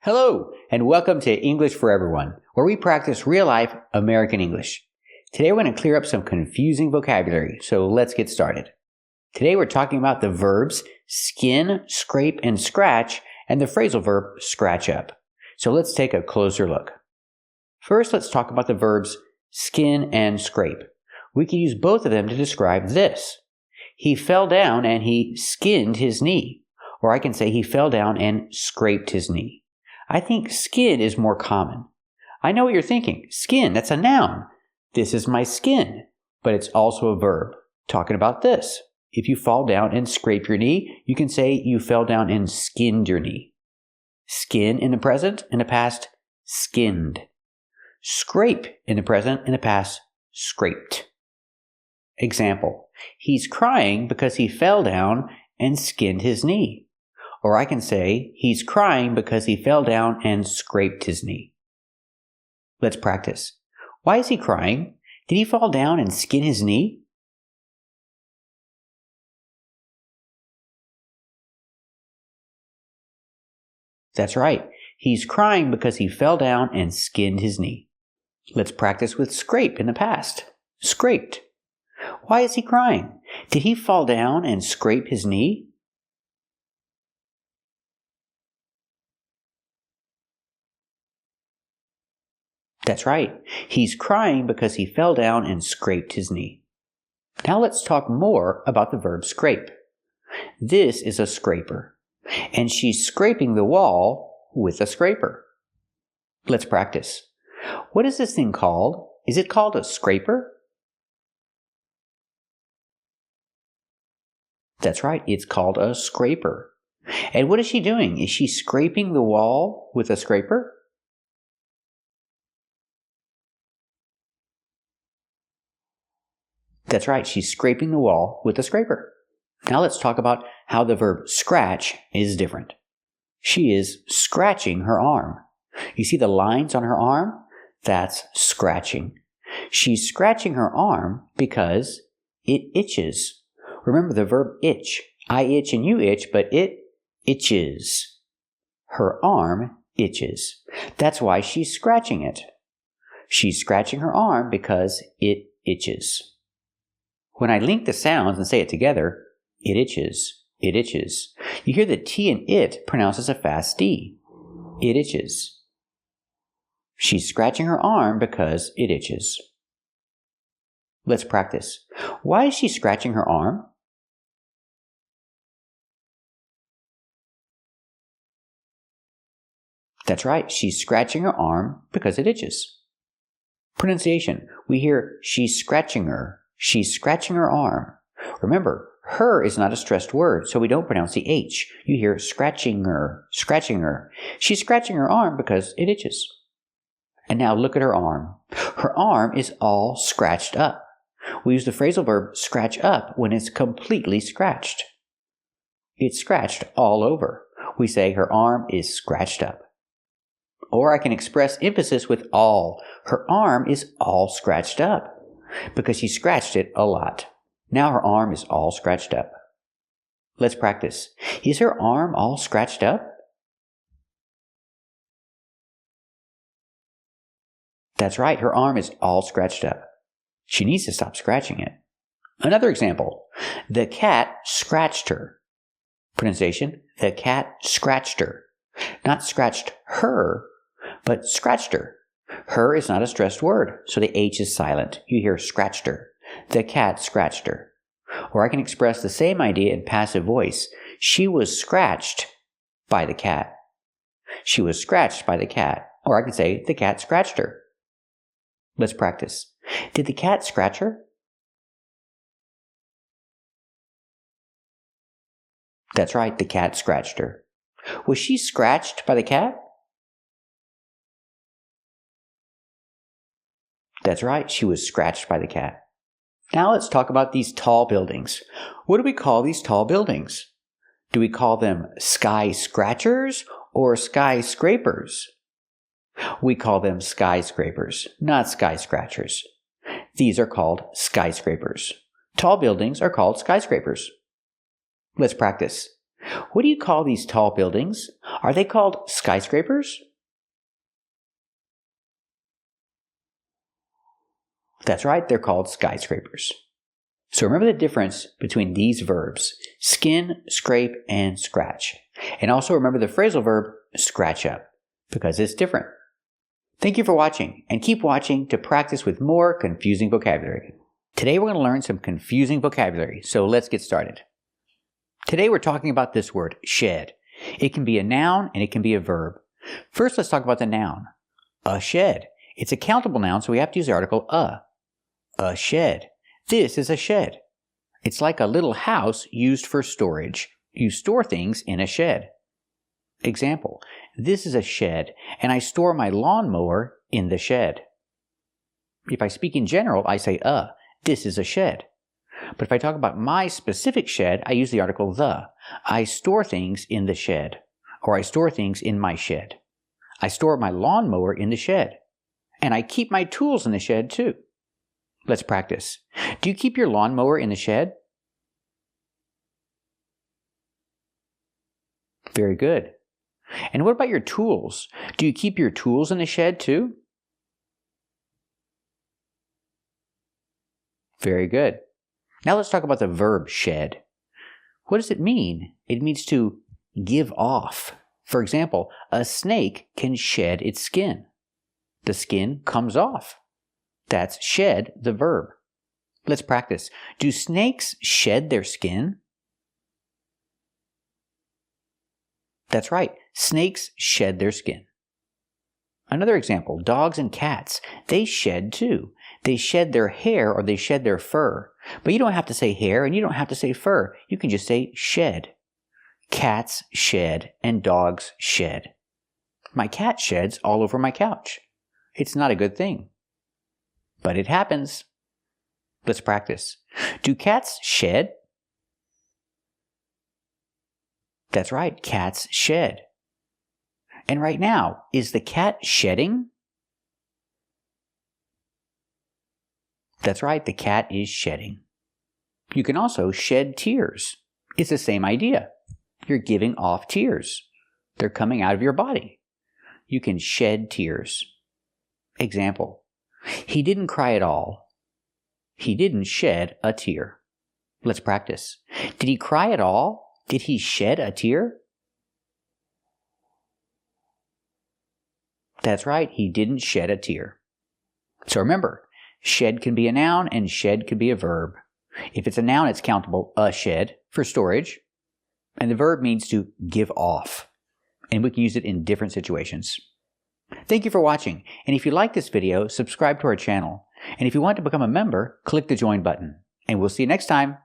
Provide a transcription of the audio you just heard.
Hello, and welcome to English for Everyone, where we practice real-life American English. Today we're going to clear up some confusing vocabulary, so let's get started. Today we're talking about the verbs skin, scrape, and scratch, and the phrasal verb scratch up. So let's take a closer look. First, let's talk about the verbs skin and scrape. We can use both of them to describe this. He fell down and he skinned his knee. Or I can say he fell down and scraped his knee. I think skin is more common. I know what you're thinking. Skin, that's a noun. This is my skin. But it's also a verb, talking about this. If you fall down and scrape your knee, you can say you fell down and skinned your knee. Skin in the present, in the past, skinned. Scrape in the present, in the past, scraped. Example, he's crying because he fell down and skinned his knee. Or I can say, he's crying because he fell down and scraped his knee. Let's practice. Why is he crying? Did he fall down and skin his knee? That's right. He's crying because he fell down and skinned his knee. Let's practice with scrape in the past. Scraped. Why is he crying? Did he fall down and scrape his knee? That's right. He's crying because he fell down and scraped his knee. Now let's talk more about the verb scrape. This is a scraper, and she's scraping the wall with a scraper. Let's practice. What is this thing called? Is it called a scraper? That's right. It's called a scraper. And what is she doing? Is she scraping the wall with a scraper? That's right, she's scraping the wall with a scraper. Now let's talk about how the verb scratch is different. She is scratching her arm. You see the lines on her arm? That's scratching. She's scratching her arm because it itches. Remember the verb itch. I itch and you itch, but it itches. Her arm itches. That's why she's scratching it. She's scratching her arm because it itches. When I link the sounds and say it together, it itches, it itches. You hear the T in it pronounced as a fast D. It itches. She's scratching her arm because it itches. Let's practice. Why is she scratching her arm? That's right, she's scratching her arm because it itches. Pronunciation. We hear she's scratching her. She's scratching her arm. Remember, her is not a stressed word, so we don't pronounce the H. You hear scratching her, scratching her. She's scratching her arm because it itches. And now look at her arm. Her arm is all scratched up. We use the phrasal verb scratch up when it's completely scratched. It's scratched all over. We say her arm is scratched up. Or I can express emphasis with all. Her arm is all scratched up. Because she scratched it a lot. Now her arm is all scratched up. Let's practice. Is her arm all scratched up? That's right, her arm is all scratched up. She needs to stop scratching it. Another example. The cat scratched her. Pronunciation, the cat scratched her. Not scratched her, but scratched her. Her is not a stressed word, so the H is silent. You hear scratched her. The cat scratched her. Or I can express the same idea in passive voice. She was scratched by the cat. She was scratched by the cat. Or I can say the cat scratched her. Let's practice. Did the cat scratch her? That's right, the cat scratched her. Was she scratched by the cat? That's right, she was scratched by the cat. Now let's talk about these tall buildings. What do we call these tall buildings? Do we call them sky scratchers or skyscrapers? We call them skyscrapers, not sky scratchers. These are called skyscrapers. Tall buildings are called skyscrapers. Let's practice. What do you call these tall buildings? Are they called skyscrapers? That's right, they're called skyscrapers. So remember the difference between these verbs, skin, scrape, and scratch. And also remember the phrasal verb, scratch up, because it's different. Thank you for watching, and keep watching to practice with more confusing vocabulary. Today we're going to learn some confusing vocabulary, so let's get started. Today we're talking about this word, shed. It can be a noun and it can be a verb. First, let's talk about the noun. A shed. It's a countable noun, so we have to use the article a. A shed. This is a shed. It's like a little house used for storage. You store things in a shed. Example, this is a shed, and I store my lawnmower in the shed. If I speak in general, I say this is a shed. But if I talk about my specific shed, I use the article the. I store things in the shed, or I store things in my shed. I store my lawnmower in the shed, and I keep my tools in the shed too. Let's practice. Do you keep your lawnmower in the shed? Very good. And what about your tools? Do you keep your tools in the shed too? Very good. Now let's talk about the verb shed. What does it mean? It means to give off. For example, a snake can shed its skin. The skin comes off. That's shed, the verb. Let's practice. Do snakes shed their skin? That's right. Snakes shed their skin. Another example, dogs and cats, they shed too. They shed their hair or they shed their fur. But you don't have to say hair and you don't have to say fur. You can just say shed. Cats shed and dogs shed. My cat sheds all over my couch. It's not a good thing. But it happens. Let's practice. Do cats shed? That's right, cats shed. And right now, is the cat shedding? That's right, the cat is shedding. You can also shed tears. It's the same idea. You're giving off tears. They're coming out of your body. You can shed tears. Example. He didn't cry at all. He didn't shed a tear. Let's practice. Did he cry at all? Did he shed a tear? That's right, he didn't shed a tear. So remember, shed can be a noun and shed can be a verb. If it's a noun, it's countable, a shed, for storage. And the verb means to give off. And we can use it in different situations. Thank you for watching, and if you like this video, subscribe to our channel. And if you want to become a member, click the join button. And we'll see you next time.